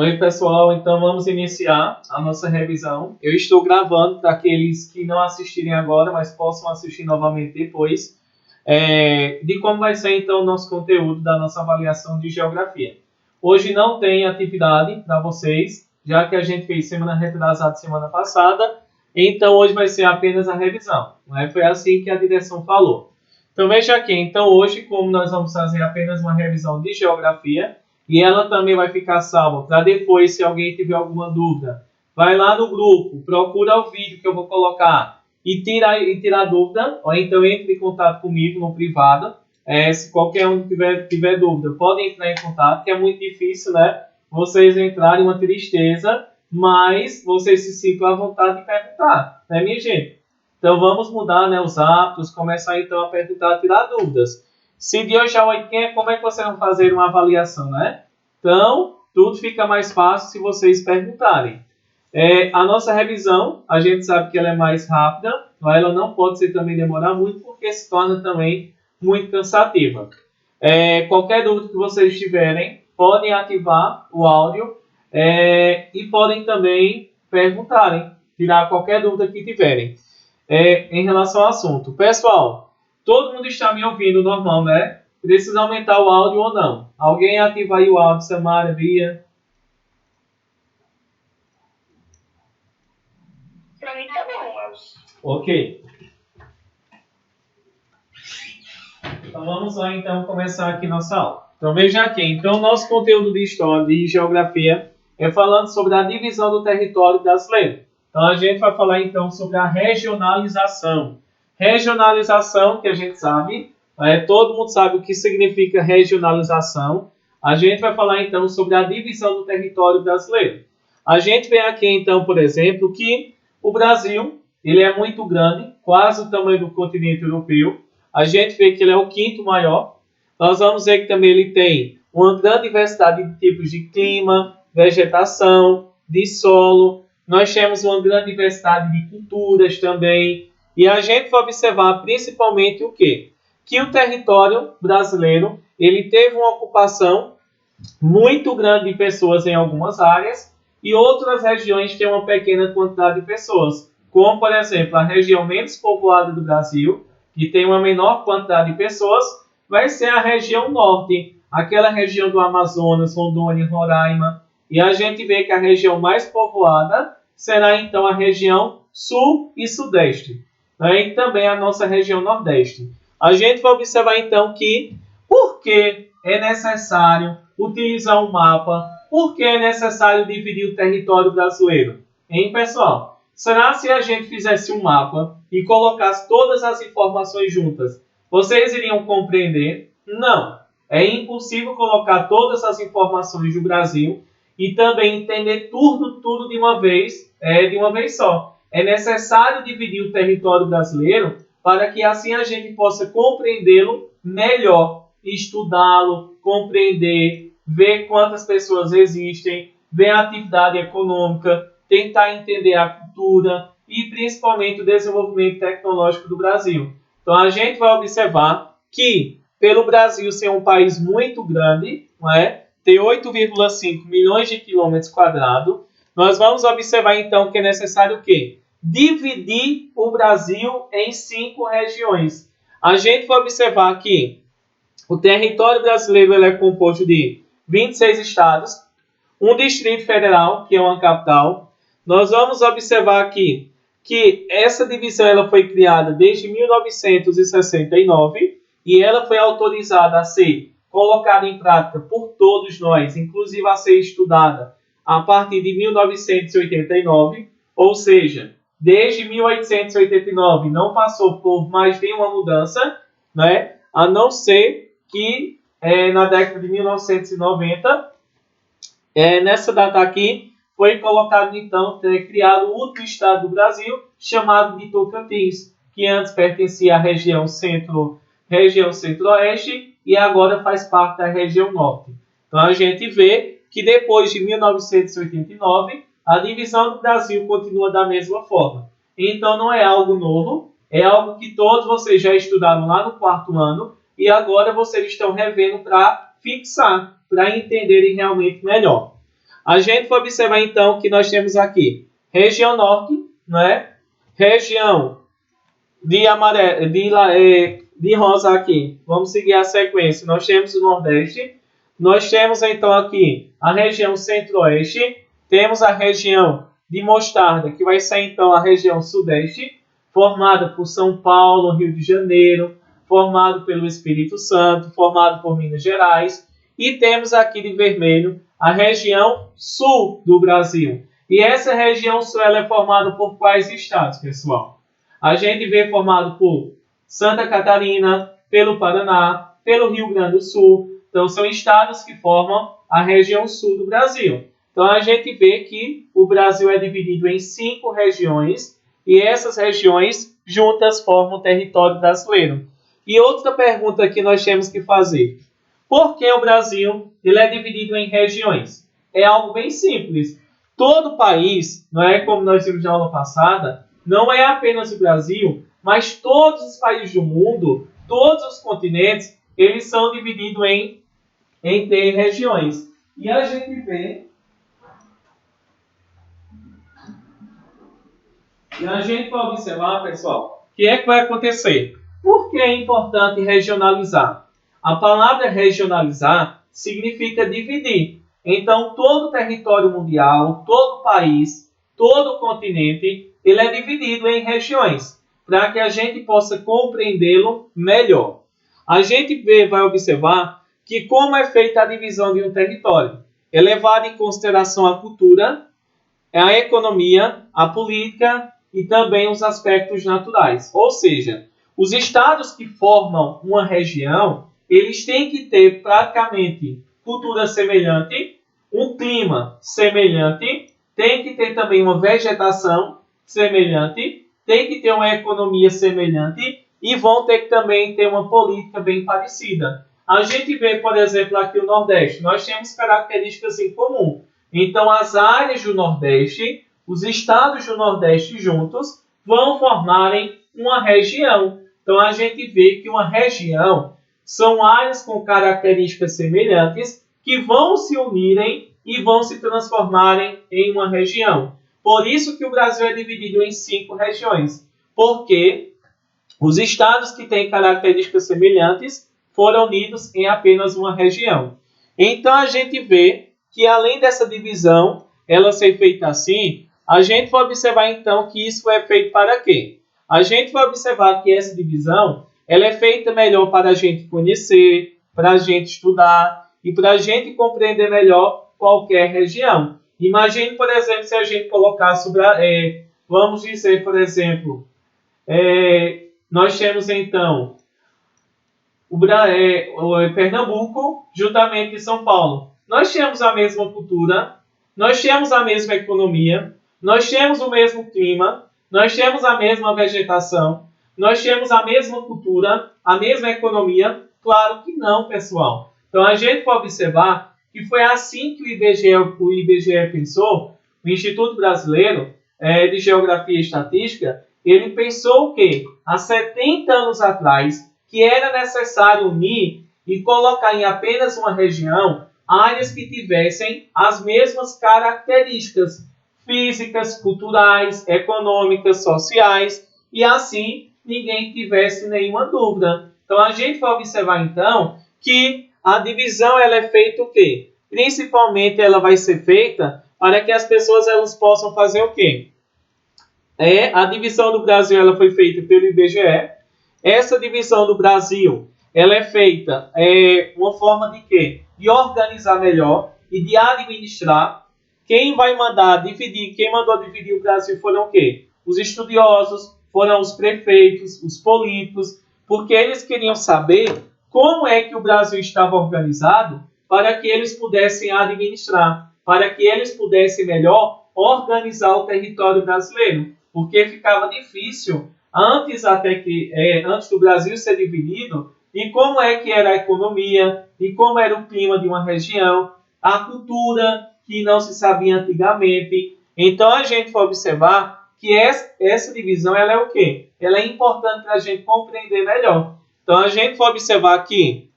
Oi, pessoal. Então, vamos iniciar a nossa revisão. Eu estou gravando para aqueles que não assistirem agora, mas possam assistir novamente depois, de como vai ser, então, o nosso conteúdo da nossa avaliação de geografia. Hoje não tem atividade para vocês, já que a gente fez semana retrasada, semana passada. Então, hoje vai ser apenas a revisão. Né? Foi assim que a direção falou. Então, veja aqui. Então, hoje, como nós vamos fazer apenas uma revisão de geografia, e ela também vai ficar salva para depois, se alguém tiver alguma dúvida, vai lá no grupo, procura o vídeo que eu vou colocar e tira a dúvida, ou então entre em contato comigo no privado. Se qualquer um tiver dúvida, pode entrar em contato, que é muito difícil, né? Vocês entrarem uma tristeza, mas vocês se sintam à vontade de perguntar, né, minha gente? Então vamos mudar, né, os hábitos, começar então a perguntar, tirar dúvidas. Se de hoje a 8, como é que vocês vão fazer uma avaliação, né? Então, tudo fica mais fácil se vocês perguntarem. A nossa revisão, a gente sabe que ela é mais rápida, mas ela não pode ser também demorar muito, porque se torna também muito cansativa. Qualquer dúvida que vocês tiverem, podem ativar o áudio e podem também perguntarem, tirar qualquer dúvida que tiverem em relação ao assunto. Pessoal, todo mundo está me ouvindo normal, né? Precisa aumentar o áudio ou não? Alguém ativa aí o áudio, Samara, Bia? Pra mim tá bom, Ok. Então vamos lá então começar aqui nossa aula. Então veja aqui, então nosso conteúdo de história e geografia é falando sobre a divisão do território brasileiro. Então a gente vai falar então sobre a regionalização. Regionalização, que a gente sabe, todo mundo sabe o que significa regionalização. A gente vai falar então sobre a divisão do território brasileiro. A gente vê aqui então, por exemplo, que o Brasil, ele é muito grande, quase o tamanho do continente europeu. A gente vê que ele é o quinto maior. Nós vamos ver que também ele tem uma grande diversidade de tipos de clima, vegetação, de solo. Nós temos uma grande diversidade de culturas também. E a gente vai observar principalmente o quê? Que o território brasileiro ele teve uma ocupação muito grande de pessoas em algumas áreas e outras regiões têm uma pequena quantidade de pessoas. Como, por exemplo, a região menos povoada do Brasil, que tem uma menor quantidade de pessoas, vai ser a região norte, aquela região do Amazonas, Rondônia, Roraima. E a gente vê que a região mais povoada será então a região sul e sudeste. E também a nossa região nordeste. A gente vai observar então que por que é necessário utilizar um mapa, por que é necessário dividir o território brasileiro? Hein, pessoal? Será se a gente fizesse um mapa e colocasse todas as informações juntas, vocês iriam compreender? Não. É impossível colocar todas as informações do Brasil e também entender tudo de uma vez só. É necessário dividir o território brasileiro para que assim a gente possa compreendê-lo melhor, estudá-lo, compreender, ver quantas pessoas existem, ver a atividade econômica, tentar entender a cultura e principalmente o desenvolvimento tecnológico do Brasil. Então a gente vai observar que pelo Brasil ser um país muito grande, não é? Ter 8,5 milhões de quilômetros quadrados, nós vamos observar então que é necessário o quê? Dividir o Brasil em 5 regiões. A gente vai observar que o território brasileiro ele é composto de 26 estados, um distrito federal, que é uma capital. Nós vamos observar aqui que essa divisão ela foi criada desde 1969 e ela foi autorizada a ser colocada em prática por todos nós, inclusive a ser estudada a partir de 1989, ou seja, desde 1889 não passou por mais nenhuma mudança, né? A não ser que na década de 1990, nessa data aqui, foi colocado então, criado o último estado do Brasil, chamado de Tocantins, que antes pertencia à região centro-oeste e agora faz parte da região norte. Então a gente vê que depois de 1989, a divisão do Brasil continua da mesma forma. Então não é algo novo, é algo que todos vocês já estudaram lá no 4º ano e agora vocês estão revendo para fixar, para entenderem realmente melhor. A gente vai observar então que nós temos aqui região norte, né? Região de rosa aqui. Vamos seguir a sequência. Nós temos o nordeste. Nós temos então aqui a região centro-oeste. Temos a região de mostarda, que vai ser então a região sudeste, formada por São Paulo, Rio de Janeiro, formado pelo Espírito Santo, formado por Minas Gerais. E temos aqui de vermelho a região sul do Brasil. E essa região sul ela é formada por quais estados, pessoal? A gente vê formado por Santa Catarina, pelo Paraná, pelo Rio Grande do Sul. Então, são estados que formam a região sul do Brasil. Então, a gente vê que o Brasil é dividido em 5 regiões e essas regiões juntas formam o território brasileiro. E outra pergunta que nós temos que fazer. Por que o Brasil ele é dividido em regiões? É algo bem simples. Todo país, não é como nós vimos na aula passada, não é apenas o Brasil, mas todos os países do mundo, todos os continentes, eles são divididos em regiões. E a gente vê... E a gente vai observar, pessoal, o que é que vai acontecer. Por que é importante regionalizar? A palavra regionalizar significa dividir. Então, todo o território mundial, todo o país, todo o continente, ele é dividido em regiões, para que a gente possa compreendê-lo melhor. A gente vai observar que como é feita a divisão de um território. É levada em consideração a cultura, a economia, a política e também os aspectos naturais. Ou seja, os estados que formam uma região, eles têm que ter praticamente cultura semelhante, um clima semelhante, tem que ter também uma vegetação semelhante, tem que ter uma economia semelhante e vão ter que também ter uma política bem parecida. A gente vê, por exemplo, aqui o Nordeste, nós temos características em comum. Então, as áreas do Nordeste, os estados do Nordeste juntos, vão formarem uma região. Então, a gente vê que uma região são áreas com características semelhantes que vão se unirem e vão se transformarem em uma região. Por isso que o Brasil é dividido em 5 regiões, porque os estados que têm características semelhantes foram unidos em apenas uma região. Então, a gente vê que além dessa divisão, ela ser feita assim, a gente vai observar então que isso é feito para quê? A gente vai observar que essa divisão ela é feita melhor para a gente conhecer, para a gente estudar e para a gente compreender melhor qualquer região. Imagine, por exemplo, se a gente colocasse, vamos dizer, por exemplo, nós temos então o Pernambuco juntamente com São Paulo. Nós temos a mesma cultura, nós temos a mesma economia, nós temos o mesmo clima, nós temos a mesma vegetação, nós temos a mesma cultura, a mesma economia? Claro que não, pessoal. Então, a gente pode observar que foi assim que o IBGE pensou, o Instituto Brasileiro de Geografia e Estatística, ele pensou que há 70 anos atrás, que era necessário unir e colocar em apenas uma região áreas que tivessem as mesmas características físicas, culturais, econômicas, sociais, e assim ninguém tivesse nenhuma dúvida. Então, a gente vai observar, então, que a divisão ela é feita o quê? Principalmente, ela vai ser feita para que as pessoas elas possam fazer o quê? A divisão do Brasil ela foi feita pelo IBGE. Essa divisão do Brasil ela é feita uma forma de quê? De organizar melhor e de administrar. Quem vai mandar dividir, quem mandou dividir o Brasil foram o quê? Os estudiosos, foram os prefeitos, os políticos, porque eles queriam saber como é que o Brasil estava organizado para que eles pudessem administrar, para que eles pudessem melhor organizar o território brasileiro, porque ficava difícil antes do Brasil ser dividido, e como é que era a economia, e como era o clima de uma região, a cultura que não se sabia antigamente. Então a gente vai observar que essa divisão ela é o quê? Ela é importante para a gente compreender melhor. Então a gente vai observar que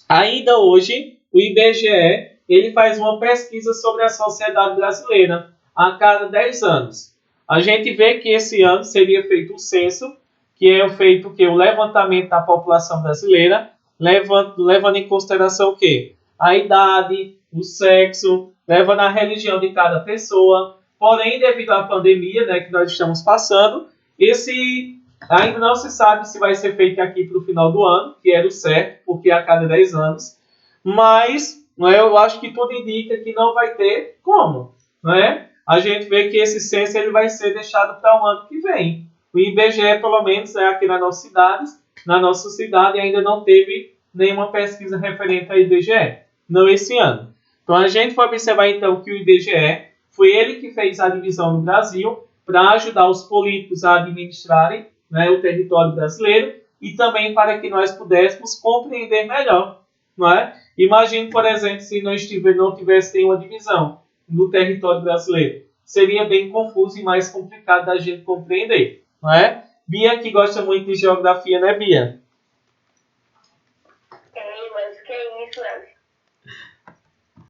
ainda hoje o IBGE ele faz uma pesquisa sobre a sociedade brasileira a cada 10 anos. A gente vê que esse ano seria feito o censo, que é feito o levantamento da população brasileira, levando em consideração o quê? A idade, o sexo, levando a religião de cada pessoa. Porém, devido à pandemia, né, que nós estamos passando, esse ainda não se sabe se vai ser feito aqui para o final do ano, que era o certo, porque é a cada 10 anos. Mas eu acho que tudo indica que não vai ter como. Né? A gente vê que esse censo ele vai ser deixado para o ano que vem. O IBGE, pelo menos, aqui na nossa cidade, ainda não teve nenhuma pesquisa referente ao IBGE. Não esse ano. Então, a gente vai observar, então, que o IBGE foi ele que fez a divisão no Brasil para ajudar os políticos a administrarem, né, o território brasileiro e também para que nós pudéssemos compreender melhor. Não é? Imagine, por exemplo, se não tivesse nenhuma divisão no território brasileiro. Seria bem confuso e mais complicado da gente compreender. Não é? Bia, que gosta muito de geografia, né, Bia?